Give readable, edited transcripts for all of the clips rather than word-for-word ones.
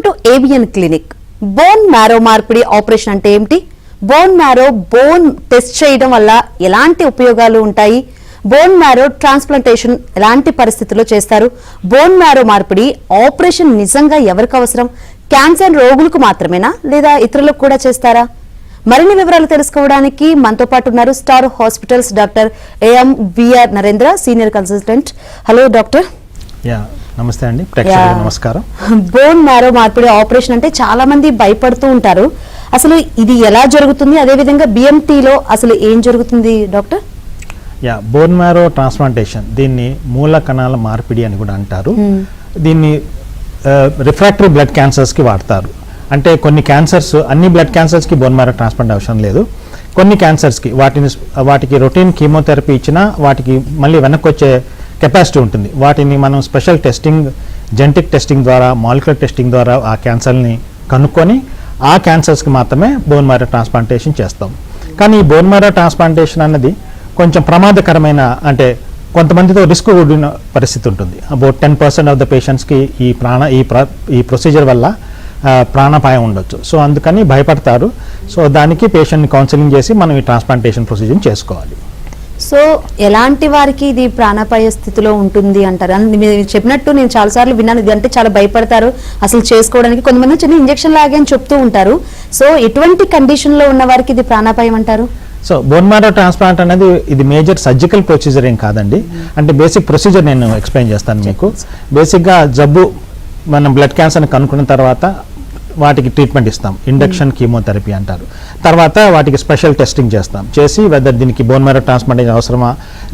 Welcome to ABN clinic. Bone marrow మార్పిడి operation అంటే ఏమిటి? బోన్ మ్యారో బోన్ టెస్ట్ చేయడం వల్ల ఎలాంటి ఉపయోగాలు ఉంటాయి? బోన్ మ్యారో ట్రాన్స్ప్లాంటేషన్ ఎలాంటి పరిస్థితుల్లో చేస్తారు? బోన్ మ్యారో మార్పిడి ఆపరేషన్ నిజంగా ఎవరికి అవసరం? క్యాన్సర్ రోగులకు మాత్రమేనా లేదా ఇతరులకు కూడా చేస్తారా? మరిన్ని వివరాలు తెలుసుకోవడానికి మనతో పాటు ఉన్నారు Star hospitals doctor AM VR Narendra, senior consultant. Hello doctor. నమస్తే అండి, నమస్కారం. బోన్ మ్యారో మార్పిడి ఆపరేషన్ అంటే చాలా మంది భయపడుతూ ఉంటారు. అసలు ఇది ఎలా జరుగుతుంది, అదే విధంగా బిఎంటీలో అసలు ఏం జరుగుతుంది డాక్టర్? బోన్ మ్యారో ట్రాన్స్ప్లాంటేషన్, దీన్ని మూల కణాల మార్పిడి అని కూడా అంటారు. దీన్ని రిఫ్రాక్టరీ బ్లడ్ క్యాన్సర్స్ కి వాడతారు. అంటే కొన్ని క్యాన్సర్స్, అన్ని బ్లడ్ క్యాన్సర్స్ కి బోన్ మ్యారో ట్రాన్స్ప్లాంట్ అవసరం లేదు. కొన్ని క్యాన్సర్స్ కి వాటికి రొటీన్ కీమోథెరపీ ఇచ్చినా వాటికి మళ్ళీ వెనక్కి వచ్చే కెపాసిటీ ఉంటుంది. వాటిని మనం స్పెషల్ టెస్టింగ్, జెనెటిక్ టెస్టింగ్ ద్వారా, మాలిక్యులర్ టెస్టింగ్ ద్వారా ఆ క్యాన్సర్ని కనుక్కొని ఆ క్యాన్సర్స్కి మాత్రమే బోన్ మ్యారో ట్రాన్స్ప్లాంటేషన్ చేస్తాం. కానీ ఈ బోన్ మ్యారో ట్రాన్స్ప్లాంటేషన్ అన్నది కొంచెం ప్రమాదకరమైన, అంటే కొంతమందితో రిస్క్ కూడిన పరిస్థితి ఉంటుంది. అబౌట్ 10% ఆఫ్ ద పేషెంట్స్కి ఈ ప్రొసీజర్ వల్ల ప్రాణాపాయం ఉండొచ్చు. సో అందుకని భయపడతారు. సో దానికి పేషెంట్ని కౌన్సిలింగ్ చేసి మనం ఈ ట్రాన్స్ప్లాంటేషన్ ప్రొసీజర్ చేసుకోవాలి. సో ఎలాంటి వారికి ఇది ప్రాణాపాయ స్థితిలో ఉంటుంది అంటారు? మీరు చెప్పినట్టు నేను చాలాసార్లు విన్నాను, ఇది అంటే చాలా భయపడతారు అసలు చేసుకోవడానికి. కొంతమంది చిన్న ఇంజక్షన్ లాగే అని చెప్తూ ఉంటారు. సో ఎటువంటి కండిషన్లో ఉన్న వారికి ఇది ప్రాణాపాయం అంటారు? సో బోన్ మ్యారో ట్రాన్స్ప్లాంట్ అనేది ఇది మేజర్ సర్జికల్ ప్రొసీజర్ ఏం కాదండి. అంటే బేసిక్ ప్రొసీజర్ నేను ఎక్స్ప్లెయిన్ చేస్తాను మీకు. బేసిక్గా జబ్బు మనం బ్లడ్ క్యాన్సర్ని కనుక్కున్న తర్వాత వాటికి ట్రీట్మెంట్ ఇస్తాం, ఇండక్షన్ కీమోథెరపీ అంటారు. తర్వాత వాటికి స్పెషల్ టెస్టింగ్ చేస్తాం, చేసి వెదర్ దీనికి బోన్ మ్యారో ట్రాన్స్ప్లాంటేషన్ అవసరమా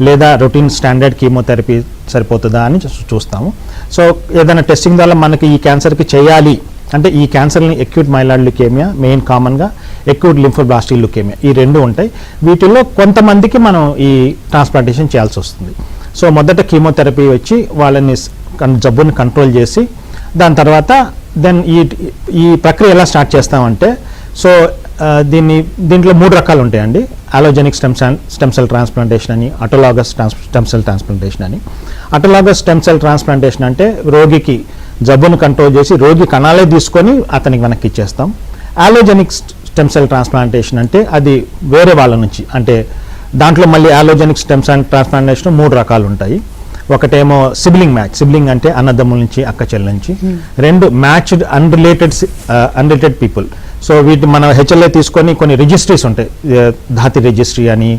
లేదా రొటీన్ స్టాండర్డ్ కీమోథెరపీ సరిపోతుందా అని చూస్తాము. సో ఏదైనా టెస్టింగ్ ద్వారా మనకి ఈ క్యాన్సర్కి చేయాలి అంటే, ఈ క్యాన్సర్ని ఎక్యూట్ మైలాయిడ్ ల్యూకేమియా, మెయిన్ కామన్గా ఎక్యూట్ లింఫోబ్లాస్టిక్ ల్యూకేమియా, ఈ రెండు ఉంటాయి. వీటిల్లో కొంతమందికి మనం ఈ ట్రాన్స్ప్లాంటేషన్ చేయాల్సి వస్తుంది. సో మొదట కీమోథెరపీ వచ్చి వాళ్ళని జబ్బుని కంట్రోల్ చేసి, దాని తర్వాత ఈ ప్రక్రియ ఎలా స్టార్ట్ చేస్తామంటే, సో దీంట్లో 3 రకాలు ఉంటాయండి. అలోజెనిక్ స్టెమ్ సెల్ ట్రాన్స్ప్లాంటేషన్ అని, ఆటోలాగస్ స్టెమ్ సెల్ ట్రాన్స్ప్లాంటేషన్ అని. ఆటోలాగస్ స్టెమ్ సెల్ ట్రాన్స్ప్లాంటేషన్ అంటే రోగికి జబ్బును కంట్రోల్ చేసి రోగి కణాలే తీసుకొని అతనికి వెనక్కి ఇచ్చేస్తాం. అలోజెనిక్ స్టెమ్ సెల్ ట్రాన్స్ప్లాంటేషన్ అంటే అది వేరే వాళ్ళ నుంచి, అంటే దాంట్లో మళ్ళీ అలోజెనిక్ స్టెమ్ సెల్ ట్రాన్స్ప్లాంటేషన్ 3 రకాలు ఉంటాయి. ఒకటేమో సిబ్లింగ్ మ్యాచ్, సిబ్లింగ్ అంటే అన్నదమ్ముల నుంచి, అక్క చెల్లెల నుంచి. 2 మ్యాచ్డ్ అన్రిలేటెడ్ పీపుల్. సో వీటి మన హెచ్ఎల్ఏ తీసుకొని కొన్ని రిజిస్ట్రీస్ ఉంటాయి, ధాతి రిజిస్ట్రీ అని,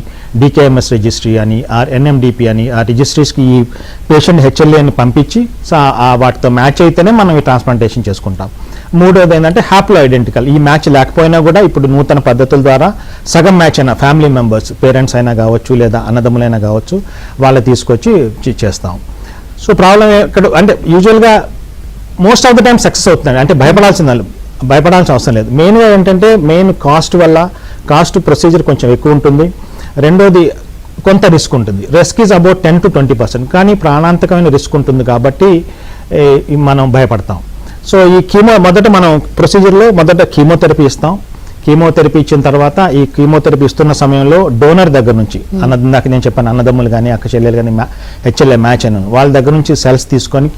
డికేఎంఎస్ రిజిస్ట్రీ అని, ఎన్ఎండిపి అని. ఆ రిజిస్ట్రీస్కి ఈ పేషెంట్ హెచ్ఎల్ఏని పంపించి సో వాటితో మ్యాచ్ అయితేనే మనం ఈ ట్రాన్స్ప్లాంటేషన్ చేసుకుంటాం. 3వది ఏంటంటే హ్యాప్లో ఐడెంటికల్. ఈ మ్యాచ్ లేకపోయినా కూడా ఇప్పుడు నూతన పద్ధతుల ద్వారా సగం మ్యాచ్ అయినా ఫ్యామిలీ మెంబర్స్, పేరెంట్స్ అయినా కావచ్చు లేదా అన్నదమ్ములైనా కావచ్చు, వాళ్ళు తీసుకొచ్చి చేస్తాం. సో ప్రాబ్లం ఎక్కడ అంటే యూజువల్గా most of the time success అవుతుంది. అంటే భయపడాల్సిన అవసరం లేదు. మెయిన్గా ఏంటంటే మెయిన్ కాస్ట్ ప్రొసీజర్ కొంచెం ఎక్కువ ఉంటుంది. రెండోది కొంత రిస్క్ ఉంటుంది. రిస్క్ ఈజ్ అబౌట్ 10 to 20%, కానీ ప్రాణాంతకమైన రిస్క్ ఉంటుంది కాబట్టి మనం భయపడతాం. సో ఈ మొదట మనం ప్రొసీజర్లో మొదట కీమోథెరపీ ఇస్తాం. కీమోథెరపీ ఇచ్చిన తర్వాత ఈ కీమోథెరపీ ఇస్తున్న సమయంలో డోనర్ దగ్గర నుంచి, ఇందాక నేను చెప్పాను అన్నదమ్ములు కానీ అక్క చెల్లెలు కానీ హెచ్ఎల్ఏ మ్యాచ్ అని, వాళ్ళ దగ్గర నుంచి సెల్స్ తీసుకొని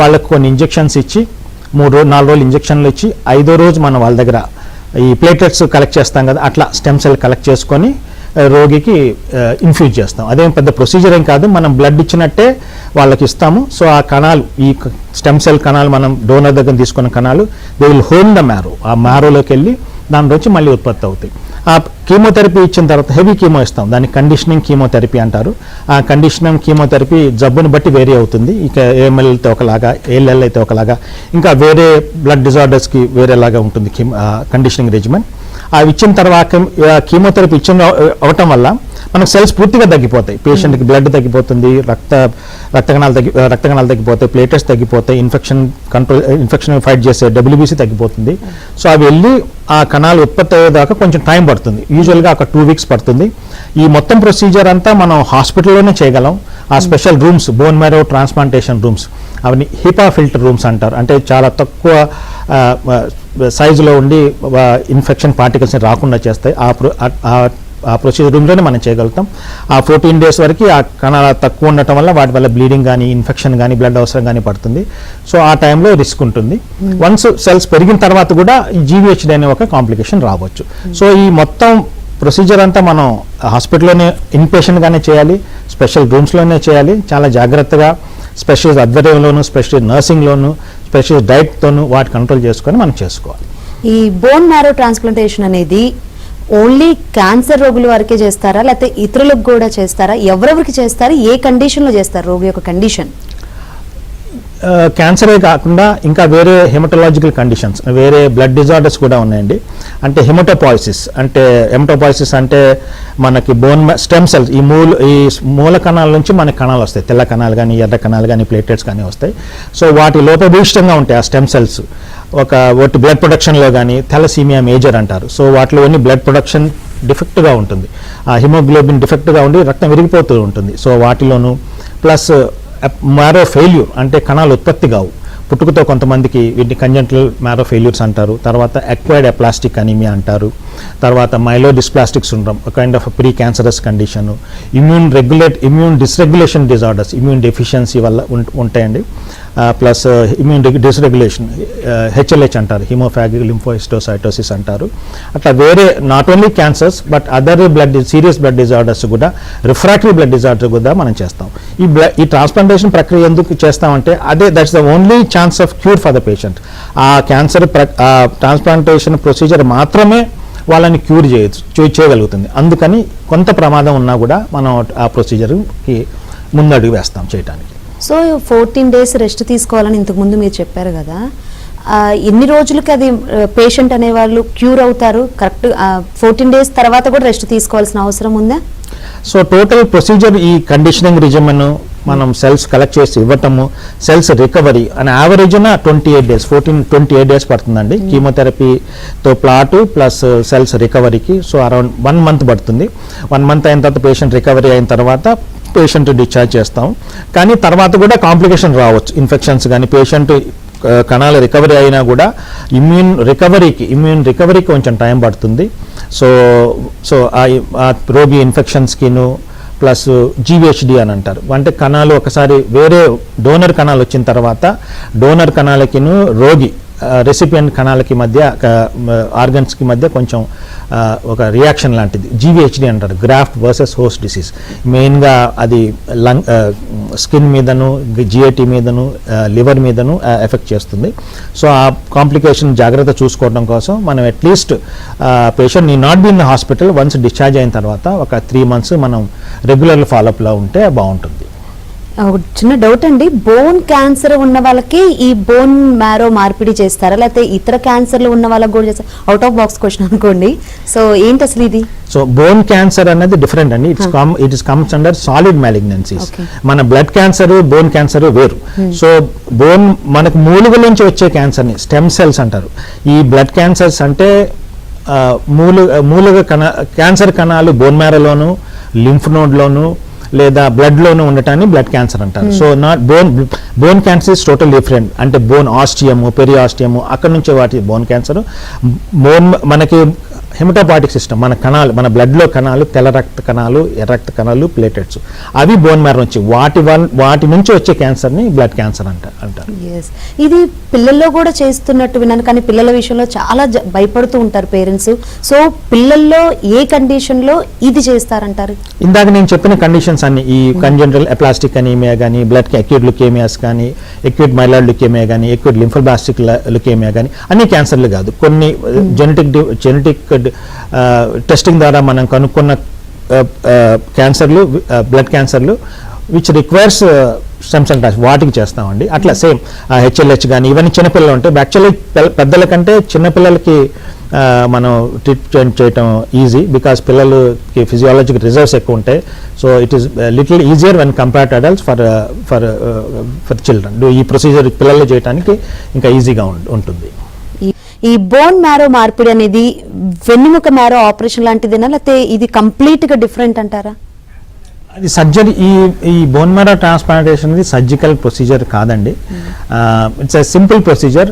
వాళ్ళకు కొన్ని ఇంజెక్షన్స్ ఇచ్చి 3-4 రోజులు ఇంజెక్షన్లు ఇచ్చి 5వ రోజు మనం వాళ్ళ దగ్గర ఈ ప్లేటెట్స్ కలెక్ట్ చేస్తాం కదా, అట్లా స్టెమ్ సెల్ కలెక్ట్ చేసుకొని రోగికి ఇన్ఫ్యూజ్ చేస్తాం. అదేం పెద్ద ప్రొసీజర్ ఏం కాదు, మనం బ్లడ్ ఇచ్చినట్టే వాళ్ళకి ఇస్తాము. సో ఆ కణాలు, ఈ స్టెమ్ సెల్ కణాలు, మనం డోనర్ దగ్గర తీసుకున్న కణాలు, they will home the marrow. ఆ మ్యారోలోకి వెళ్ళి దాని నుంచి మళ్ళీ ఉత్పత్తి అవుతాయి. ఆ కీమోథెరపీ ఇచ్చిన తర్వాత హెవీ కీమో ఇస్తాం, దాన్ని కండిషనింగ్ కీమోథెరపీ అంటారు. ఆ కండిషనింగ్ కీమోథెరపీ జబ్బుని బట్టి వేరే అవుతుంది. ఇక ఏఎంఎల్ అయితే ఒకలాగా, ఏఎల్ఎల్ అయితే ఒకలాగా, ఇంకా వేరే బ్లడ్ డిజార్డర్స్కి వేరేలాగా ఉంటుంది కండిషనింగ్ రెజిమెన్. అవి ఇచ్చిన తర్వాత కీమోథెరపీ అవటం వల్ల మనకు సెల్స్ పూర్తిగా తగ్గిపోతాయి. పేషెంట్కి బ్లడ్ తగ్గిపోతుంది, రక్తకణాలు తగ్గిపోతాయి, ప్లేటెట్స్ తగ్గిపోతాయి, ఇన్ఫెక్షన్ ఫైట్ చేసే WBC తగ్గిపోతుంది. సో అవి వెళ్ళి ఆ కణాలు ఉత్పత్తి అయ్యేదాకా కొంచెం టైం పడుతుంది. యూజువల్గా ఒక 2 weeks పడుతుంది. ఈ మొత్తం ప్రొసీజర్ అంతా మనం హాస్పిటల్లోనే చేయగలం. ఆ special rooms, bone marrow transplantation rooms, అవన్నీ HEPA ఫిల్టర్ రూమ్స్ అంటారు. అంటే చాలా తక్కువ సైజులో ఉండి ఇన్ఫెక్షన్ పార్టికల్స్ని రాకుండా చేస్తాయి. ఆ ఆ ప్రొసీజర్ రూమ్లోనే మనం చేయగలుగుతాం. ఆ 14 days వరకు ఆ కణాలు తక్కువ ఉండటం వల్ల వాటి వల్ల బ్లీడింగ్ కానీ ఇన్ఫెక్షన్ కానీ బ్లడ్ అవసరం కానీ పడుతుంది. సో ఆ టైంలో రిస్క్ ఉంటుంది. వన్స్ సెల్స్ పెరిగిన తర్వాత కూడా జీవీహెచ్డి అనే ఒక కాంప్లికేషన్ రావచ్చు. సో ఈ మొత్తం ప్రొసీజర్ అంతా మనం హాస్పిటల్లోనే ఇన్పేషెంట్గానే చేయాలి, స్పెషల్ రూమ్స్లోనే చేయాలి. చాలా జాగ్రత్తగా స్పెషలిస్ట్ ఆధ్వర్యంలోను, స్పెషలిస్ట్ నర్సింగ్లోను, స్పెషలిస్ట్ డైట్తోను వాటి కంట్రోల్ చేసుకొని మనం చేసుకోవాలి. ఈ బోన్ మ్యారో ట్రాన్స్ప్లాంటేషన్ అనేది ఓన్లీ క్యాన్సర్ రోగుల వరకే చేస్తారా, లేకపోతే ఇతరులకు కూడా చేస్తారా? ఎవరెవరికి చేస్తారు? ఏ కండిషన్లో చేస్తారు? రోగి యొక్క కండిషన్ క్యాన్సరే కాకుండా ఇంకా వేరే హెమటలాజికల్ కండిషన్స్, వేరే బ్లడ్ డిజార్డర్స్ కూడా ఉన్నాయండి. అంటే హెమటోపాయిసిస్ అంటే మనకి బోన్ స్టెమ్ సెల్స్, ఈ మూల కణాల నుంచి మనకి కణాలు వస్తాయి, తెల్ల కణాలు కానీ ఎర్ర కణాలు కానీ ప్లేటెట్స్ కానీ వస్తాయి. సో వాటి లోపభూయిష్టంగా ఉంటాయి ఆ స్టెమ్ సెల్స్. ఒకటి బ్లడ్ ప్రొడక్షన్లో కానీ థాలసీమియా మేజర్ అంటారు. సో వాటిలో అన్ని బ్లడ్ ప్రొడక్షన్ డిఫెక్ట్గా ఉంటుంది, ఆ హిమోగ్లోబిన్ డిఫెక్ట్గా ఉండి రక్తం విరిగిపోతూ ఉంటుంది. సో వాటిలోను ప్లస్ మ్యారో ఫెయిల్యూర్ అంటే కణాలు ఉత్పత్తి కావు, పుట్టుకతో కొంతమందికి వీటిని కంజెంటల్ మ్యారో ఫెయిల్యూర్స్ అంటారు. తర్వాత అక్వైర్డ్ అప్లాస్టిక్ అనీమియా అంటారు. తర్వాత myelodysplastic syndrome, kind of pre cancerous condition. Immune dysregulation disorders, immune deficiency వల్ల ఉంటాయండి. ప్లస్ ఇమ్యూన్ డిస్రెగ్యులేషన్ హెచ్ఎల్హెచ్ అంటారు, హిమోఫాగిక్ లింఫోహిస్టోసైటోసిస్ అంటారు. అట్లా వేరే not only cancers but other serious blood disorders కూడా, రిఫ్రాక్టరీ బ్లడ్ డిజార్డర్ కూడా మనం చేస్తాం. ఈ ట్రాన్స్ప్లాంటేషన్ ప్రక్రియ ఎందుకు చేస్తామంటే that's the only chance of cure for the patient. ఆ క్యాన్సర్ ట్రాన్స్ప్లాంటేషన్ ప్రొసీజర్ మాత్రమే వాళ్ళని క్యూర్ చేయగలుగుతుంది. అందుకని కొంత ప్రమాదం ఉన్నా కూడా మనం ఆ ప్రొసీజర్కి ముందడుగు వేస్తాం చేయడానికి. సో 14 days రెస్ట్ తీసుకోవాలని ఇంతకుముందు మీరు చెప్పారు కదా, ఎన్ని రోజులకి అది పేషెంట్ అనేవాళ్ళు క్యూర్ అవుతారు? కరెక్ట్ 14 days తర్వాత కూడా రెస్ట్ తీసుకోవాల్సిన అవసరం ఉందా? సో టోటల్ ప్రొసీజర్ ఈ కండిషనింగ్ రిజిమెన్ మనం సెల్స్ కలెక్ట్ చేసి ఇవ్వటము, సెల్స్ రికవరీ అని యావరేజ్న 28 days 28 days పడుతుందండి. కీమోథెరపీతో ప్లాటు ప్లస్ సెల్స్ రికవరీకి. సో అరౌండ్ 1 month పడుతుంది. 1 month అయిన తర్వాత పేషెంట్ రికవరీ అయిన తర్వాత పేషెంట్ డిశ్చార్జ్ చేస్తాం. కానీ తర్వాత కూడా కాంప్లికేషన్ రావచ్చు, ఇన్ఫెక్షన్స్ కానీ. పేషెంట్ కణాలు రికవరీ అయినా కూడా ఇమ్యూన్ రికవరీకి కొంచెం టైం పడుతుంది. సో ఆ రోగి ఇన్ఫెక్షన్స్కిను ప్లస్ జీవీహెచ్డి అని అంటారు. అంటే కణాలు ఒకసారి వేరే డోనర్ కణాలు వచ్చిన తర్వాత డోనర్ కణాలకిను రోగి రెసిపియంట్ కణాలకి మధ్య, ఆర్గన్స్కి మధ్య కొంచెం ఒక రియాక్షన్ లాంటిది జీవీహెచ్డి అంటారు, గ్రాఫ్ట్ వర్సెస్ హోస్ట్ డిసీజ్. మెయిన్గా అది స్కిన్ మీదను, జిఐటి మీదను, లివర్ మీదను ఎఫెక్ట్ చేస్తుంది. సో ఆ కాంప్లికేషన్ జాగ్రత్త చూసుకోవడం కోసం మనం at least patient need not be in the hospital once discharge అయిన తర్వాత ఒక 3 months మనం రెగ్యులర్ ఫాలోఅప్లో ఉంటే బాగుంటుంది. చిన్న డౌట్ అండి, బోన్ క్యాన్సర్ ఉన్న వాళ్ళకి ఈ బోన్ మ్యారో మార్పిడి చేస్తారా, లేకపోతే ఇతర క్యాన్సర్లు ఉన్న వాళ్ళకి కూడా చేస్తారా? అవుట్ ఆఫ్ బాక్స్ క్వశ్చన్ అనుకోండి. సో ఏంటి అసలు ఇది? సో బోన్ క్యాన్సర్ అనేది డిఫరెంట్ అండి. It comes under solid malignancies. మన బ్లడ్ క్యాన్సర్, బోన్ క్యాన్సర్ వేరు. సో బోన్ మనకు మూలుగుల నుంచి వచ్చే క్యాన్సర్ని స్టెమ్ సెల్స్ అంటారు. ఈ బ్లడ్ క్యాన్సర్స్ అంటే మూలుగ క్యాన్సర్ కణాలు బోన్ మ్యారోలోను, లింఫ్ నోడ్లోను లేదా బ్లడ్లోనూ ఉండటాన్ని బ్లడ్ క్యాన్సర్ అంటారు. So not bone cancer is total different. అంటే బోన్ ఆస్టియము, పెరియాస్టియము అక్కడ నుంచి వాటి బోన్ క్యాన్సర్. మనకి హెమటోపాటిక్ సిస్టమ్, మన బ్లడ్లో కణాలు, తెల్ల రక్త కణాలు, ఎర్ర రక్త కణాలు, ప్లేటెట్స్, అవి బోన్ మ్యారో నుంచి వాటి నుంచి వచ్చే క్యాన్సర్ని బ్లడ్ క్యాన్సర్ అంటారు. ఇది పిల్లల్లో కూడా చేస్తున్నట్టు విన్నాను, కానీ పిల్లల విషయంలో చాలా భయపడుతూ ఉంటారు పేరెంట్స్. సో పిల్లల్లో ఏ కండిషన్లో ఇది చేస్తారంటారు? ఇందాక నేను చెప్పిన కండిషన్స్ అన్ని, ఈ కంజెంటల్ అప్లాస్టిక్ అనీమియా కానీ, బ్లడ్కి అక్యూట్ లుకేమియాస్ కానీ, అక్యూట్ మైలాయిడ్ లుకేమియా కానీ, అక్యూట్ లింఫోబ్లాస్టిక్ లుకేమియా కానీ, అన్ని క్యాన్సర్లు కాదు, కొన్ని జెనెటిక్ టెస్టింగ్ ద్వారా మనం కనుక్కున్న క్యాన్సర్లు, బ్లడ్ క్యాన్సర్లు which requires stem cell transplant, వాటికి చేస్తామండి. అట్లా సేమ్ హెచ్ఎల్హెచ్ కానీ ఇవన్నీ చిన్నపిల్లలు ఉంటాయి. యాక్చువల్లీ పెద్దల కంటే చిన్నపిల్లలకి మనం ట్రీట్మెంట్ చేయటం ఈజీ, బికాస్ పిల్లలకి ఫిజియాలజికల్ రిజర్వ్స్ ఎక్కువ ఉంటాయి. So it is little easier when compared to adults for children. ఈ ప్రొసీజర్ పిల్లలు చేయడానికి ఇంకా ఈజీగా ఉంటుంది. ఈ బోన్ మ్యారో మార్పిడి అనేది వెన్నుముక మ్యారో ఆపరేషన్ లాంటిదేనా, లేకపోతే ఇది కంప్లీట్ గా డిఫరెంట్ అంటారా? అది సర్జరీ. ఈ బోన్ మ్యారో ట్రాన్స్ప్లాంటేషన్ అనేది సర్జికల్ ప్రొసీజర్ కాదండి. It's simple procedure.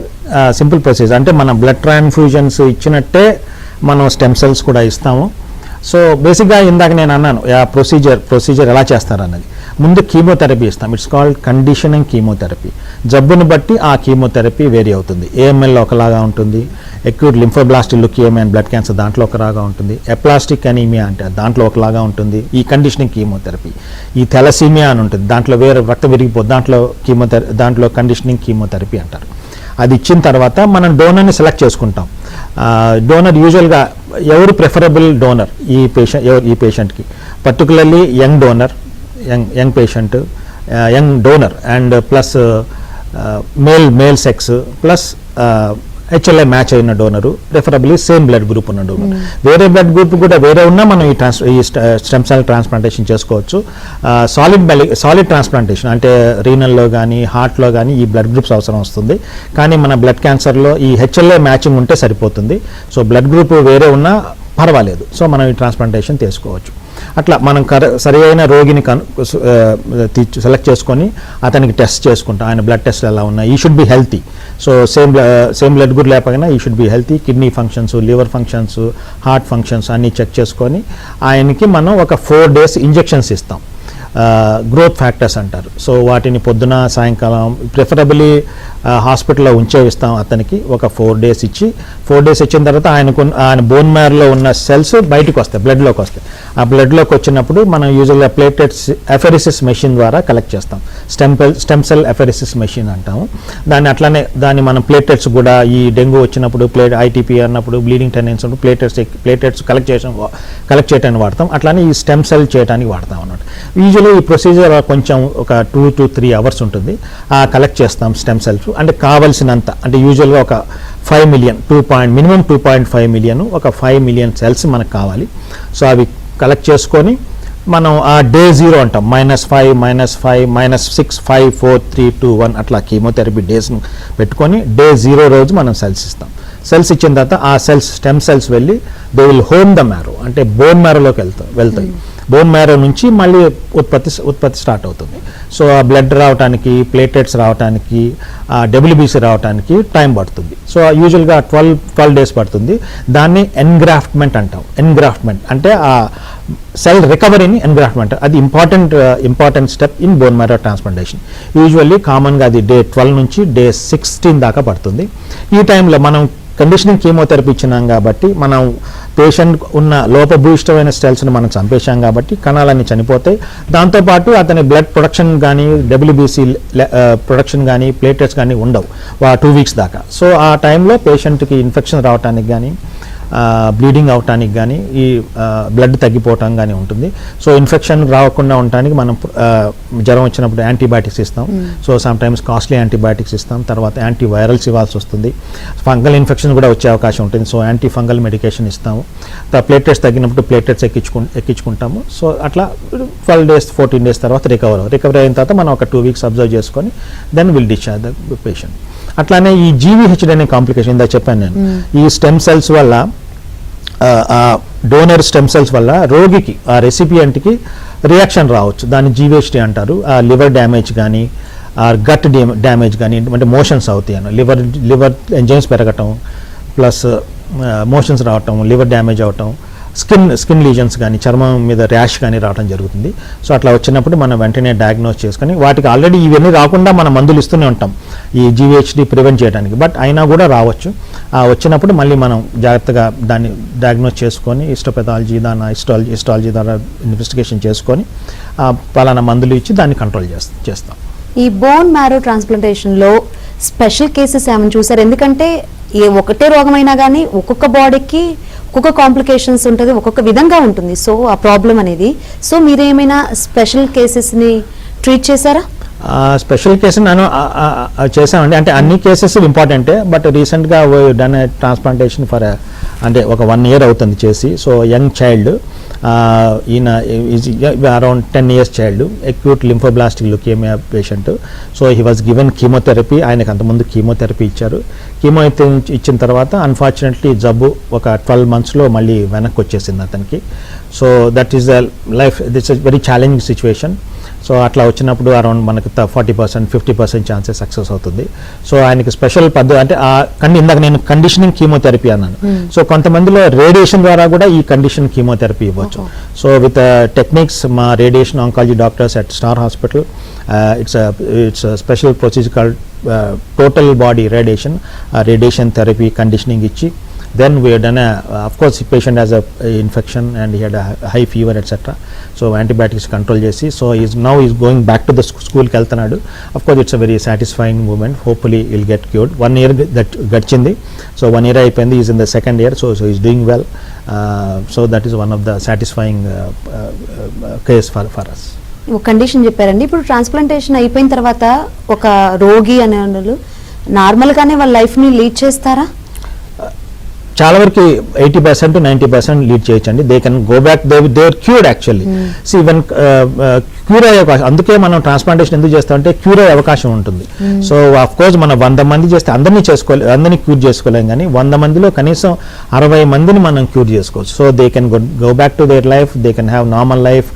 అంటే మన బ్లడ్ ట్రాన్స్ఫ్యూజన్స్ ఇచ్చినట్టే మనం స్టెమ్ సెల్స్ కూడా ఇస్తాము. సో బేసిక్గా ఇందాక నేను అన్నాను ప్రొసీజర్ ఎలా చేస్తారన్నది. ముందు కీమోథెరపీ ఇస్తాం. It's called conditioning chemotherapy. జబ్బును బట్టి ఆ కీమోథెరపీ వేరీ అవుతుంది. ఏఎంఎల్ ఒకలాగా ఉంటుంది, acute lymphoblastic leukaemia and blood cancer దాంట్లో ఒకలాగా ఉంటుంది, ఎప్లాస్టిక్ అనీమియా అంటే దాంట్లో ఒకలాగా ఉంటుంది ఈ కండిషనింగ్ కీమోథెరపీ. ఈ థెలసీమియా అని ఉంటుంది, దాంట్లో వేరే రక్తం విరిగిపోతుంది, దాంట్లో కండిషనింగ్ కీమోథెరపీ అంటారు. అది ఇచ్చిన తర్వాత మనం డోనర్ని సెలెక్ట్ చేసుకుంటాం. డోనర్ యూజువల్గా ఎవరు ప్రిఫరబుల్ డోనర్ ఈ పేషెంట్కి, particularly young donor, young patient, young donor and plus male sex plus HLI match అయిన donor, preferably same blood group ఉన్న డోనర్. వేరే బ్లడ్ గ్రూప్ కూడా వేరే ఉన్నా మనం ఈ స్టెమ్ సెల్ ట్రాన్స్ప్లాంటేషన్ చేసుకోవచ్చు. సాలిడ్ ట్రాన్స్ప్లాంటేషన్ అంటే రీనల్లో కానీ హార్ట్లో కానీ ఈ బ్లడ్ గ్రూప్స్ అవసరం వస్తుంది. కానీ మన బ్లడ్ క్యాన్సర్లో ఈ హెచ్ఎల్ఐ మ్యాచింగ్ ఉంటే సరిపోతుంది. సో బ్లడ్ గ్రూప్ వేరే ఉన్నా పర్వాలేదు, సో మనం ఈ ట్రాన్స్ప్లాంటేషన్ చేసుకోవచ్చు. అట్లా మనం సరి అయిన రోగిని సెలెక్ట్ చేసుకొని అతనికి టెస్ట్ చేసుకుంటాం. ఆయన బ్లడ్ టెస్ట్ ఎలా ఉన్నాయి, ఈ should be healthy. So same blood group లేకపోయినా ఈ should be healthy. Kidney functions, liver functions, heart functions అన్నీ చెక్ చేసుకొని ఆయనకి మనం ఒక 4 days ఇంజెక్షన్స్ ఇస్తాం. గ్రోత్ ఫ్యాక్టర్స్ అంటారు. సో వాటిని పొద్దున సాయంకాలం ప్రిఫరబుల్లీ హాస్పిటల్లో ఉంచేవిస్తాం. అతనికి ఒక 4 days ఇచ్చి, 4 days ఇచ్చిన తర్వాత ఆయన బోన్ మ్యారోలో ఉన్న సెల్స్ బయటకు వస్తాయి, బ్లడ్లోకి వస్తాయి. ఆ బ్లడ్లోకి వచ్చినప్పుడు మనం యూజువల్గా ప్లేటెట్స్ ఎఫెరిసిస్ మెషిన్ ద్వారా కలెక్ట్ చేస్తాం. స్టెమ్ సెల్ ఎఫెరిసిస్ మెషిన్ అంటాము దాన్ని మనం ప్లేటెట్స్ కూడా ఈ డెంగ్యూ వచ్చినప్పుడు ఐటీపీ అన్నప్పుడు బ్లీడింగ్ టెండెన్సీ ఉన్నప్పుడు ప్లేటెట్స్ కలెక్ట్ చేయడానికి వాడతాం. అట్లానే ఈ స్టెమ్ సెల్ చేయడానికి వాడతాం అన్నమాట. యూజువల్లీ ఈ ప్రొసీజర్ కొంచెం ఒక 2 to 3 hours ఉంటుంది. కలెక్ట్ చేస్తాం స్టెమ్ సెల్స్ అంటే కావలసినంత, అంటే యూజువల్గా ఒక 5 million మినిమం 2.5 million, ఒక 5 million సెల్స్ మనకు కావాలి. సో అవి కలెక్ట్ చేసుకొని మనం ఆ డే 0 అంటాం, -5, -6, 5, 4, 3, 2, 1 అట్లా కీమోథెరపీ డేస్ను పెట్టుకొని డే 0 రోజు మనం సెల్స్ ఇస్తాం. సెల్స్ ఇచ్చిన తర్వాత ఆ స్టెమ్ సెల్స్ వెళ్ళి they will home the marrow, అంటే బోన్ మ్యారోలోకి వెళ్తాయి. బోన్ మ్యారో నుంచి మళ్ళీ ఉత్పత్తి స్టార్ట్ అవుతుంది. సో ఆ బ్లడ్ రావడానికి, ప్లేటెట్స్ రావడానికి, డబ్ల్యూబీసీ రావడానికి టైం పడుతుంది. సో యూజువల్గా 12 days పడుతుంది. దాన్ని ఎన్గ్రాఫ్ట్మెంట్ అంటాం. ఎన్గ్రాఫ్ట్మెంట్ అంటే ఆ సెల్ రికవరీని ఎన్గ్రాఫ్ట్మెంట్, అది important step in bone marrow transplantation. Usually కామన్గా అది డే 12 నుంచి డే 16 దాకా పడుతుంది. ఈ టైంలో మనం కండిషనింగ్ కీమోథెరపీ ఇచ్చినాం కాబట్టి మనం పేషెంట్ ఉన్న లోపభూయిష్టమైన సెల్స్ని మనం చంపేశాం కాబట్టి కణాలన్నీ చనిపోతాయి. దాంతోపాటు అతని బ్లడ్ ప్రొడక్షన్ కానీ, డబ్ల్యూబీసీ ప్రొడక్షన్ కానీ, ప్లేటెట్స్ కానీ ఉండవు 2 weeks దాకా. సో ఆ టైంలో పేషెంట్కి ఇన్ఫెక్షన్ రావడానికి కానీ, బ్లీడింగ్ అవటానికి కానీ, ఈ బ్లడ్ తగ్గిపోవటం కానీ ఉంటుంది. సో ఇన్ఫెక్షన్ రాకుండా ఉండటానికి మనం జ్వరం వచ్చినప్పుడు యాంటీబయాటిక్స్ ఇస్తాం. So some times costly antibiotics ఇస్తాం. తర్వాత యాంటీవైరల్స్ ఇవ్వాల్సి వస్తుంది. ఫంగల్ ఇన్ఫెక్షన్ కూడా వచ్చే అవకాశం ఉంటుంది. సో యాంటీ ఫంగల్ మెడికేషన్ ఇస్తాము. ప్లేటెట్స్ తగ్గినప్పుడు ప్లేటెట్స్ ఎక్కించుకుంటాము. సో అట్లా 12 days 14 days తర్వాత రికవరీ అయిన తర్వాత మనం ఒక 2 weeks అబ్జర్వ్ చేసుకొని then will discharge the patient. అట్లానే ఈ జీవీహెచ్డి అనే కాంప్లికేషన్ ఇందా చెప్పాను నేను. ఈ స్టెమ్ సెల్స్ వల్ల, డోనర్ స్టెమ్ సెల్స్ వల్ల రోగికి, ఆ రెసిపియంట్కి రియాక్షన్ రావచ్చు. దాన్ని జీవీహెచ్డి అంటారు. ఆ లివర్ డ్యామేజ్ కానీ, ఆ గట్ డ్యామేజ్ కానీ, అంటే మోషన్స్ అవుతాయి అన్న, లివర్ ఎంజైమ్స్ పెరగటం ప్లస్ మోషన్స్ రావటం, లివర్ డ్యామేజ్ అవటం, స్కిన్ లీజన్స్ కానీ, చర్మం మీద ర్యాష్ కానీ రావడం జరుగుతుంది. సో అట్లా వచ్చినప్పుడు మనం వెంటనే డయాగ్నోస్ చేసుకొని, వాటికి ఆల్రెడీ ఇవన్నీ రాకుండా మనం మందులు ఇస్తూనే ఉంటాం ఈ జీవీహెచ్డి ప్రివెంట్ చేయడానికి. బట్ అయినా కూడా రావచ్చు. వచ్చినప్పుడు మళ్ళీ మనం జాగ్రత్తగా దాన్ని డయాగ్నోస్ చేసుకొని హిస్టోపెథాలజీ ద్వారా ఇన్వెస్టిగేషన్ చేసుకొని పలానా మందులు ఇచ్చి దాన్ని కంట్రోల్ చేస్తాం. ఈ బోన్ మ్యారో ట్రాన్స్ప్లాంటేషన్లో స్పెషల్ కేసెస్ ఏమైనా చూసారు? ఎందుకంటే ఒకటే రోగమైనా కానీ ఒక్కొక్క బాడీకి ఒక్కొక్క కాంప్లికేషన్స్ ఉంటుంది, ఒక్కొక్క విధంగా ఉంటుంది. సో ఆ ప్రాబ్లం అనేది, సో మీరేమైనా స్పెషల్ కేసెస్ని ట్రీట్ చేశారా? స్పెషల్ కేసు నేను చేశామండి. అంటే అన్ని కేసెస్ ఇంపార్టెంటే. బట్ రీసెంట్గా డన్ ట్రాన్స్ప్లాంటేషన్ ఫర్ అంటే ఒక 1 year అవుతుంది చేసి. సో యంగ్ చైల్డ్, ఈయన around 10 years child, acute lymphoblastic leukaemia patient. So he was given chemotherapy. ఆయనకు అంతకుముందు కీమోథెరపీ ఇచ్చారు. కీమో ఇచ్చిన తర్వాత అన్ఫార్చునేట్లీ జబ్బు ఒక 12 monthsలో మళ్ళీ వెనక్కి వచ్చేసింది అతనికి. So that is the life, that's a very challenging situation. So అట్లా వచ్చినప్పుడు అరౌండ్ మనకి 40% 50% ఛాన్సెస్ సక్సెస్ అవుతుంది. సో ఆయనకి స్పెషల్ పద్ధతి అంటే ఇందాక నేను కండిషనింగ్ కీమోథెరపీ అన్నాను. సో కొంతమందిలో రేడియేషన్ ద్వారా కూడా ఈ కండిషన్ కీమోథెరపీ ఇవ్వచ్చు. సో విత్ టెక్నిక్స్ మా radiation oncology doctors at Star hospital, it's special procedure called total body radiation therapy conditioning ఇచ్చి then we had done of course the patient has a infection and he had a high fever etc. So antibiotics control chesi, so now he's going back to the school ki veltunadu. Of course it's a very satisfying moment. Hopefully he'll get cured. 1 year gachindi, so 1 year ayipindi, he's in the second year, so he's doing well. So that is one of the satisfying case for us. ఒక condition చెప్పారండి. ఇప్పుడు transplantation అయిపోయిన తర్వాత ఒక రోగి అనే వాళ్ళు నార్మల్గానే వాళ్ళ లైఫ్ని లీడ్ చేస్తారా? చాలా వరకు 80% to 90% లీడ్ చేయొచ్చండి. They can go back, they are cured actually. So even cure అయ్యే అవకాశం, అందుకే మనం ట్రాన్స్ప్లాంటేషన్ ఎందుకు చేస్తామంటే క్యూర్ అయ్యే అవకాశం ఉంటుంది. సో ఆఫ్ కోర్స్ మనం 100 మంది చేస్తే అందరినీ క్యూర్ చేసుకోలేం, కానీ 100 మందిలో కనీసం 60 మందిని మనం క్యూర్ చేసుకోవచ్చు. So they can go back to their life, they can have normal life.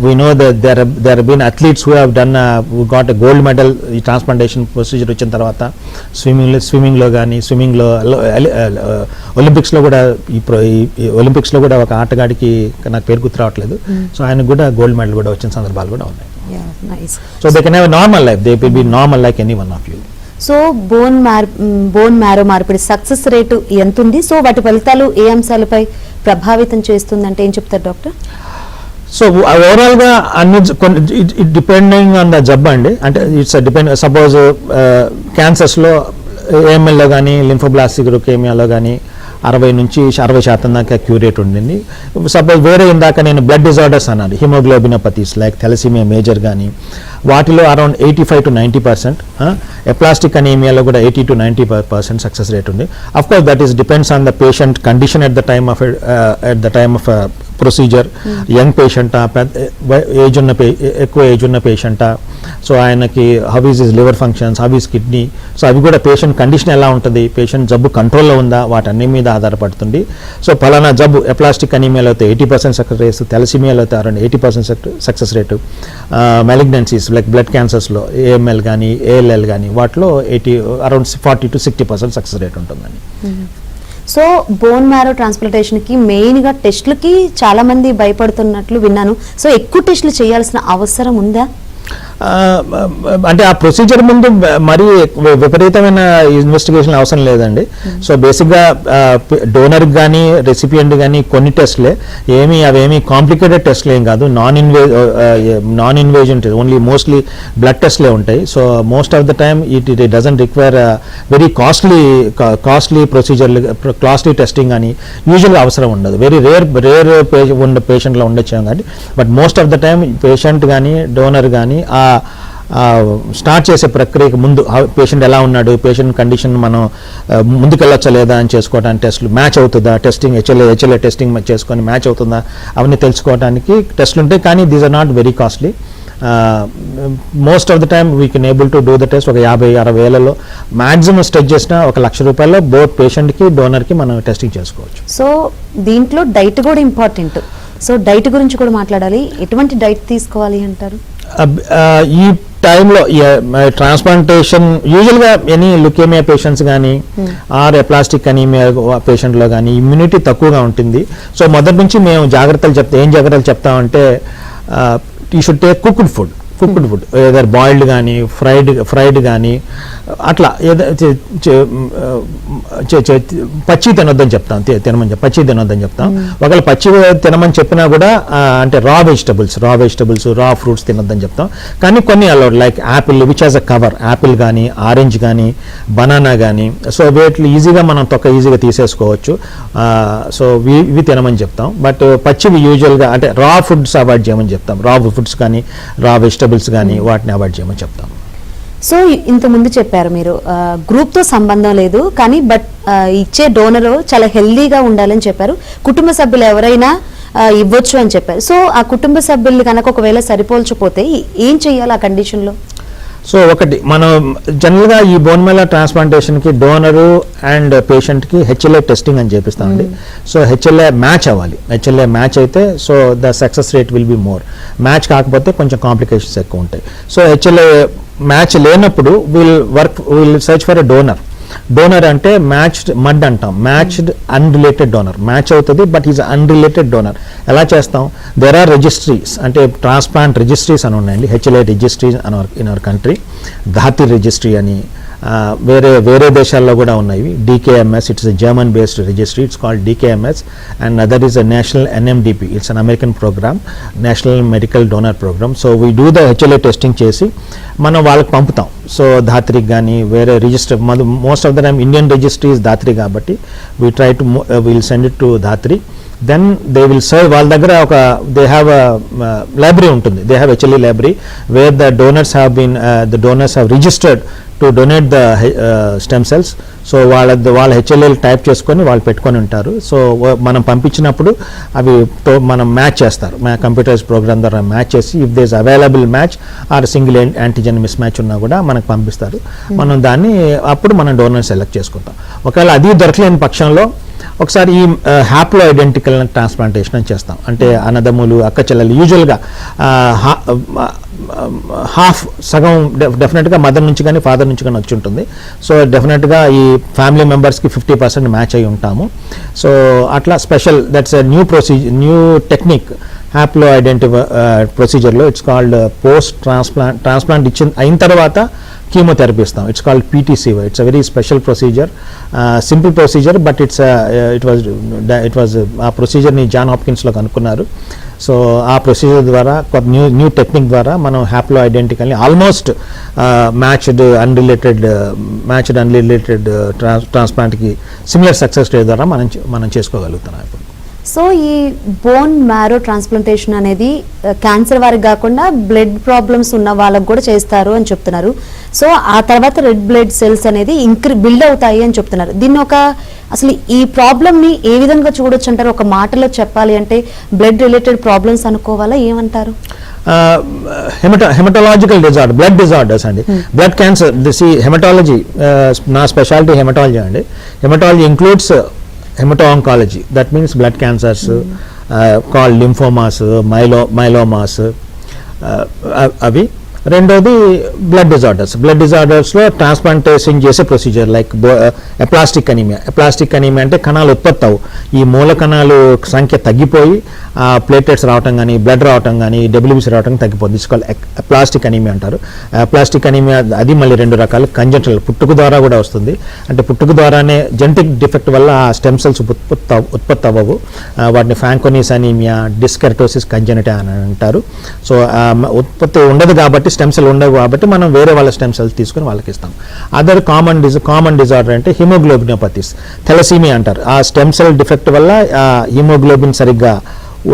We know that there been athletes who have done got a gold medal ఈ ట్రాన్స్ప్లాంటేషన్ ప్రొసీజర్ వచ్చిన తర్వాత. స్విమ్మింగ్లో కానీ ఒలింపిక్స్లో కూడా ఒలింపిక్స్లో కూడా ఒక ఆటగాడికి నాకు పేరు గుర్తు రావట్లేదు, సో ఆయనకు కూడా గోల్డ్ మెడల్ కూడా వచ్చిన సందర్భాలు కూడా ఉన్నాయి. So they can have normal life, they will be normal like any one of you. So bone marrow మార్పిడి సక్సెస్ రేటు ఎంత ఉంది? సో వాటి ఫలితాలు ఏ అంశాలపై ప్రభావితం చేస్తుందంటే ఏం చెప్తారు డాక్టర్? సో ఓవరాల్గా డిపెండింగ్ ఆన్ ద జబ్బు అండి. అంటే ఇట్స్ డిపెండ్, సపోజ్ క్యాన్సర్స్లో ఏఎంఎల్లో కానీ లింఫోబ్లాస్టిక్ లుకేమియాలో కానీ 60 నుంచి 60% దాకా క్యూరేట్ ఉండింది. సపోజ్ వేరే ఇందాక నేను బ్లడ్ డిజార్డర్స్ అన్నాను, హిమోగ్లోబినోపతీస్ లైక్ థాలసీమియా మేజర్ కానీ, వాటిలో అరౌండ్ 85 to 90%, ఎప్లాస్టిక్ అనీమియాలో కూడా 80 to 90% సక్సెస్ రేట్ ఉంది. Of course that is depends on the patient condition at the time of procedure. Young పేషెంటా, ఎక్కువ ఏజ్ ఉన్న పేషెంటా, సో ఆయనకి how is his liver functions, how is kidney, so అవి కూడా patient condition ఎలా ఉంటుంది, పేషెంట్ జబ్బు కంట్రోల్లో ఉందా, వాటన్ని మీద ఆధారపడుతుంది. సో ఫలానా జబ్బు ఎప్లాస్టిక్ అనీమియాలో అయితే 80% సక్సెస్ రేట్, థాలసీమియాలో అయితే around 80% success rate, malignancies like blood క్యాన్సర్స్లో ఏఎంఎల్ కానీ ఏఎల్ఎల్ కానీ వాటిలో అరౌండ్ 40 to 60% సక్సెస్ రేట్ ఉంటుందండి. సో బోన్ మ్యారో ట్రాన్స్ప్లాంటేషన్కి మెయిన్గా టెస్టులకి చాలా మంది భయపడుతున్నట్లు విన్నాను. సో ఎక్కువ టెస్టులు చేయాల్సిన అవసరం ఉందా? అంటే ఆ ప్రొసీజర్ ముందు మరీ విపరీతమైన ఇన్వెస్టిగేషన్ అవసరం లేదండి. సో బేసిక్గా డోనర్కి కానీ రెసిపియంట్ కానీ కొన్ని టెస్ట్లే, అవేమీ కాంప్లికేటెడ్ టెస్ట్లు ఏం కాదు, non invasion only mostly blood టెస్ట్లే ఉంటాయి. So most of the time it doesn't require very costly ప్రొసీజర్లు, కాస్ట్లీ టెస్టింగ్ కానీ యూజువల్గా అవసరం ఉండదు. వెరీ రేర్ పేషెంట్లో ఉండొచ్చాం కానీ, but most of the time patient కానీ డోనర్ కానీ స్టార్ట్ చేసే ప్రక్రియకు ముందు పేషెంట్ ఎలా ఉన్నాడు, పేషెంట్ కండిషన్ మనం ముందుకెళ్ళొచ్చా లేదా అని చేసుకోవడానికి టెస్టులు, మ్యాచ్ అవుతుందా, టెస్టింగ్ హెచ్ఎల్ఏ టెస్టింగ్ చేసుకొని మ్యాచ్ అవుతుందా అవన్నీ తెలుసుకోవడానికి టెస్టులు ఉంటాయి. కానీ these are not very costly. Most of the time we can able to do the test. ఒక 50-60 వేలలో మ్యాక్సిమం స్టెచ్ చేసిన ఒక ₹1,00,000 బోత్ పేషెంట్కి డోనర్కి మనం టెస్టింగ్ చేసుకోవచ్చు. సో దీంట్లో డైట్ కూడా ఇంపార్టెంట్. సో డైట్ గురించి కూడా మాట్లాడాలి. ఎటువంటి డైట్ తీసుకోవాలి అంటారు? ఈ టైంలో ట్రాన్స్ప్లాంటేషన్ యూజువల్గా ఎనీ లుకేమియా పేషెంట్స్ కానీ ఆర్ ఎప్లాస్టిక్ అనీమియా పేషెంట్లో కానీ ఇమ్యూనిటీ తక్కువగా ఉంటుంది. సో మొదటి నుంచి మేము ఏం జాగ్రత్తలు చెప్తామంటే you should take cooked food, either boiled కానీ ఫ్రైడ్ కానీ అట్లా పచ్చి తినొద్దని చెప్తాం, పచ్చి తినొద్దని చెప్తాం. ఒకవేళ పచ్చి తినమని చెప్పినా కూడా అంటే రా వెజిటబుల్స్ రా ఫ్రూట్స్ తినొద్దని చెప్తాం. కానీ కొన్ని allowed like Apple which has a cover, Apple కానీ ఆరెంజ్ కానీ బనానా కానీ, సో వీటిని ఈజీగా మనం ఈజీగా తీసేసుకోవచ్చు. సో ఇవి తినమని చెప్తాం. బట్ పచ్చివి యూజువల్గా అంటే రా ఫుడ్స్ అవాయిడ్ చేయమని చెప్తాం. రా ఫుడ్స్ కానీ రా వెజిటబుల్స్ కానీ వాటిని అవాయిడ్ చేయమని చెప్తాం. సో ఇంతకుముందు చెప్పారు మీరు గ్రూప్తో సంబంధం లేదు కానీ బట్ ఇచ్చే డోనర్ చాలా హెల్దీగా ఉండాలని చెప్పారు. కుటుంబ సభ్యులు ఎవరైనా ఇవ్వచ్చు అని చెప్పారు. సో ఆ కుటుంబ సభ్యులు కనుక ఒకవేళ సరిపోల్చిపోతే ఏం చేయాలి ఆ కండిషన్లో? సో ఒకటి మనం జనరల్గా ఈ బోన్ మ్యారో ట్రాన్స్ప్లాంటేషన్కి డోనరు అండ్ పేషెంట్కి హెచ్ఎల్ఏ టెస్టింగ్ అని చేపిస్తామండి. సో హెచ్ఎల్ఏ మ్యాచ్ అవ్వాలి. హెచ్ఎల్ఏ మ్యాచ్ అయితే so the success rate will be more. Match కాకపోతే కొంచెం కాంప్లికేషన్స్ ఎక్కువ ఉంటాయి. సో హెచ్ఎల్ఏ మ్యాచ్ లేనప్పుడు will search for a donor. Donor అంటే మ్యాచ్డ్ మడ్ అంటాం, మ్యాచ్డ్ అన్రిలేటెడ్ డోనర్. మ్యాచ్ అవుతుంది బట్ ఈజ్ అన్రిలేటెడ్ డోనర్. ఎలా చేస్తాం? దేర్ ఆర్ రిజిస్ట్రీస్, అంటే ట్రాన్స్ప్లాంట్ రిజిస్ట్రీస్ అని ఉన్నాయండి. HLA registries in our country, Datri registry అని వేరే దేశాల్లో కూడా ఉన్నాయి. DKMS, it's a German based registry, it's called DKMS. And other is a national NMDP, it's an American programme, national medical donor programme. So we do the HLA testing చేసి మనం వాళ్ళకి పంపుతాం. సో ధాత్రికి కానీ వేరే register, most of the time Indian registry is Datri కాబట్టి we try to will send it to Datri. Then they will serve. వాళ్ళ దగ్గర ఒక దే హ్యావ్ లైబ్రరీ ఉంటుంది, they have HLA library wear the donors have registered to donate the stem cells. So వాళ్ళ హెచ్ఎల్ఏలు type చేసుకొని వాళ్ళు పెట్టుకొని ఉంటారు. సో మనం పంపించినప్పుడు అవి మనం మ్యాచ్ చేస్తారు, కంప్యూటర్స్ ప్రోగ్రామ్ ద్వారా మ్యాచ్ చేసి if there's available match or single antigen mismatch ఉన్నా కూడా మనకు పంపిస్తారు. మనం దాన్ని అప్పుడు మనం డోనర్ సెలెక్ట్ చేసుకుంటాం. ఒకవేళ అది దొరకలేని పక్షంలో ఒకసారి ఈ హ్యాప్లో ఐడెంటికల్ ట్రాన్స్ప్లాంటేషన్ అని చేస్తాం. అంటే అన్నదమ్ములు, అక్క చెల్లెలు, యూజువల్గా హాఫ్ సగం డెఫినెట్గా మదర్ నుంచి కానీ ఫాదర్ నుంచి కానీ వచ్చి ఉంటుంది. సో డెఫినెట్గా ఈ ఫ్యామిలీ మెంబర్స్కి 50% మ్యాచ్ అయి ఉంటాము. సో అట్లా special, that's a new technique haplo identify ప్రొసీజర్లో. ఇట్స్ కాల్డ్ పోస్ట్ ట్రాన్స్ప్లాంట్ అయిన తర్వాత కీమోథెరపీ ఇస్తాం. It's called PTCY. It's a very special procedure, simple procedure, but it was ఆ ప్రొసీజర్ని జాన్ హాప్కిన్స్లో కనుక్కున్నారు. సో ఆ ప్రొసీజర్ ద్వారా న్యూ టెక్నిక్ ద్వారా మనం హ్యాప్లో ఐడెంటికల్ని ఆల్మోస్ట్ మ్యాచ్డ్ అన్రిలేటెడ్ ట్రాన్స్ప్లాంట్కి సిమిలర్ సక్సెస్ రేట్ ద్వారా మనం చేసుకోగలుగుతున్నాం ఇప్పుడు. సో ఈ బోన్ మ్యారో ట్రాన్స్ప్లాంటేషన్ అనేది క్యాన్సర్ వారికి కాకుండా బ్లడ్ ప్రాబ్లమ్స్ ఉన్న వాళ్ళకు కూడా చేస్తారు అని చెప్తున్నారు. సో ఆ తర్వాత రెడ్ బ్లడ్ సెల్స్ అనేది బిల్డ్ అవుతాయి అని చెప్తున్నారు. దీన్ని అసలు ఈ ప్రాబ్లమ్ని ఏ విధంగా చూడొచ్చు అంటారు? ఒక మాటలో చెప్పాలి అంటే బ్లడ్ రిలేటెడ్ ప్రాబ్లమ్స్ అనుకోవాలా, ఏమంటారు? హెమటాలజికల్ డిజార్డర్, బ్లడ్ డిజార్డర్స్ అండి. బ్లడ్ క్యాన్సర్, హెమటాలజీ నా స్పెషాలిటీ హెమటాలజీ అండి. Haematology includes hemato-oncology, that means blood cancers, called lymphomas, myelomas, అవి. రెండోది బ్లడ్ డిజార్డర్స్లో ట్రాన్స్ప్లాంటేషన్ చేసే procedure like aplastic anaemia. Aplastic anaemia అంటే కణాలు ఉత్పత్తి అవు, ఈ మూల కణాలు సంఖ్య తగ్గిపోయి ప్లేటెట్స్ రావటం కానీ బ్లడ్ రావటం కానీ WBC రావటం తగ్గిపోతుంది. ఇట్స్ కాల్డ్ ఎప్లాస్టిక్ అనీమియా అంటారు. ప్లాస్టిక్ అనీమియా అది మళ్ళీ రెండు రకాలు. కంజెంటల్, పుట్టుక ద్వారా కూడా వస్తుంది. అంటే పుట్టుక ద్వారానే జెనెటిక్ డిఫెక్ట్ వల్ల ఆ స్టెమ్ సెల్స్ ఉత్పత్తి అవ్వవు. వాటిని ఫ్రాంకోనీస్ అనీమియా, డిస్కెరటోసిస్ కంజెనిటా అని అంటారు. సో ఉత్పత్తి ఉండదు కాబట్టి, స్టెమ్ సెల్ ఉండవు కాబట్టి మనం వేరే వాళ్ళ స్టెమ్ సెల్స్ తీసుకుని వాళ్ళకి ఇస్తాం. అదర్ కామన్ డిజార్డర్ అంటే హిమోగ్లోబినోపతిస్, థెలసీమియా అంటారు. ఆ స్టెమ్ సెల్ డిఫెక్ట్ వల్ల హిమోగ్లోబిన్ సరిగ్గా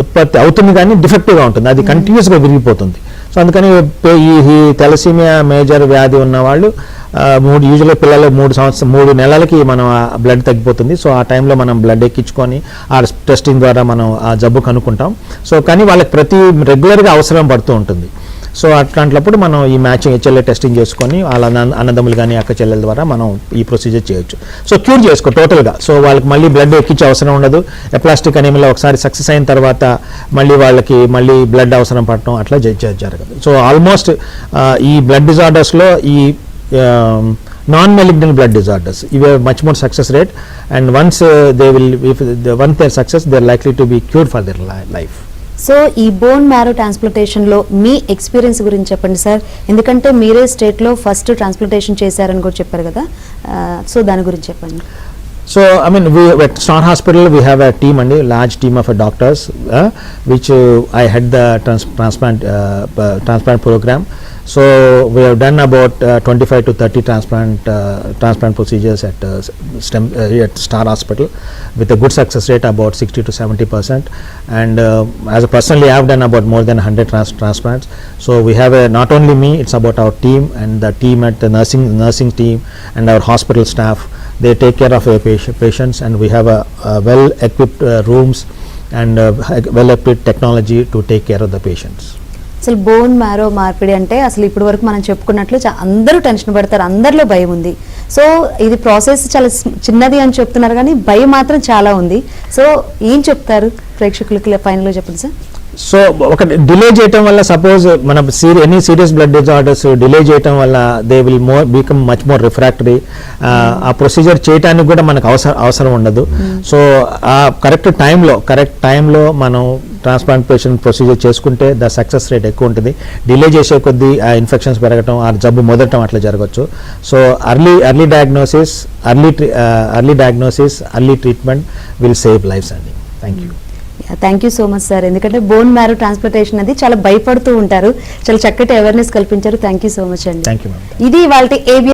ఉత్పత్తి అవుతుంది కానీ డిఫెక్టివ్గా ఉంటుంది, అది కంటిన్యూస్గా విరిగిపోతుంది. సో అందుకని ఈ థెలసీమియా మేజర్ వ్యాధి ఉన్న వాళ్ళు యూజువల్గా పిల్లలు 3 నెలలకి మనం బ్లడ్ తగ్గిపోతుంది. సో ఆ టైంలో మనం బ్లడ్ ఎక్కించుకొని ఆ టెస్టింగ్ ద్వారా మనం ఆ జబ్బు కనుక్కుంటాం. సో కానీ వాళ్ళకి రెగ్యులర్గా అవసరం పడుతూ ఉంటుంది. సో అట్లాంటప్పుడు మనం ఈ మ్యాచింగ్ హెచ్ఎల్ఏ టెస్టింగ్ చేసుకొని వాళ్ళ అన్నదమ్ములు కానీ అక్క చెల్లెల ద్వారా మనం ఈ ప్రొసీజర్ చేయొచ్చు. సో క్యూర్ చేసుకో టోటల్గా. సో వాళ్ళకి మళ్ళీ బ్లడ్ ఎక్కించే అవసరం ఉండదు. ఎప్లాస్టిక్ అనీమియాలో ఒకసారి సక్సెస్ అయిన తర్వాత మళ్ళీ బ్లడ్ అవసరం పడటం అట్లా జరగదు. సో ఆల్మోస్ట్ ఈ బ్లడ్ డిజార్డర్స్లో ఈ non-malignant blood disorders, you have much more success rate, and once they are success, they are likely to be cured for their life. So ఈ బోన్ మ్యారో ట్రాన్స్ప్లాంటేషన్లో మీ ఎక్స్పీరియన్స్ గురించి చెప్పండి sir. ఎందుకంటే మీరే స్టేట్లో first transplantation చేశారని కూడా చెప్పారు కదా, సో దాని గురించి చెప్పండి. So, I mean, we at Star Hospital we have a team and a large team of doctors, which I had the transplant program. So we have done about 25 to 30 transplant procedures at Star Hospital with a good success rate about 60 to 70%. And as a personally, I have done about more than 100 transplants. So we have not only me, it's about our team and the team at the nursing team and our hospital staff. They take care of our patients, and we have a well-equipped rooms and well-equipped technology to take care of the patients. అసలు bone marrow మార్పిడి అంటే అసలు ఇప్పటి వరకు మనం చెప్పుకున్నట్లు అందరూ tension పడతారు, అందరిలో భయం ఉంది. సో ఇది ప్రాసెస్ చాలా చిన్నది అని చెప్తున్నారు కానీ భయం మాత్రం చాలా ఉంది. సో ఏం చెప్తారు ప్రేక్షకులకి ఫైనల్గా చెప్పండి సార్. సో ఒక డిలే చేయటం వల్ల సపోజ్ మన any serious blood disorders delay చేయటం వల్ల they will become much more refractory. ఆ ప్రొసీజర్ చేయడానికి కూడా మనకు అవసరం ఉండదు. సో ఆ కరెక్ట్ టైంలో మనం ట్రాన్స్ప్లాంటేషన్ ప్రొసీజర్ చేసుకుంటే ద సక్సెస్ రేట్ ఎక్కువ ఉంటుంది. డిలే చేసే కొద్దీ ఆ ఇన్ఫెక్షన్స్ పెరగటం, ఆ జబ్బు మొదలటం అట్లా జరగచ్చు. So early diagnosis, early treatment will save lives అండి. Thank you. Thank you so much sir. ఎందుకంటే బోన్ మ్యారో ట్రాన్స్ప్లాంటేషన్ అది చాలా భయపడుతూ ఉంటారు, చాలా చక్కటి అవేర్నెస్ కల్పించారు. థ్యాంక్ యూ సో మచ్ అండి. Thank you ma'am. ఇది వాళ్ళ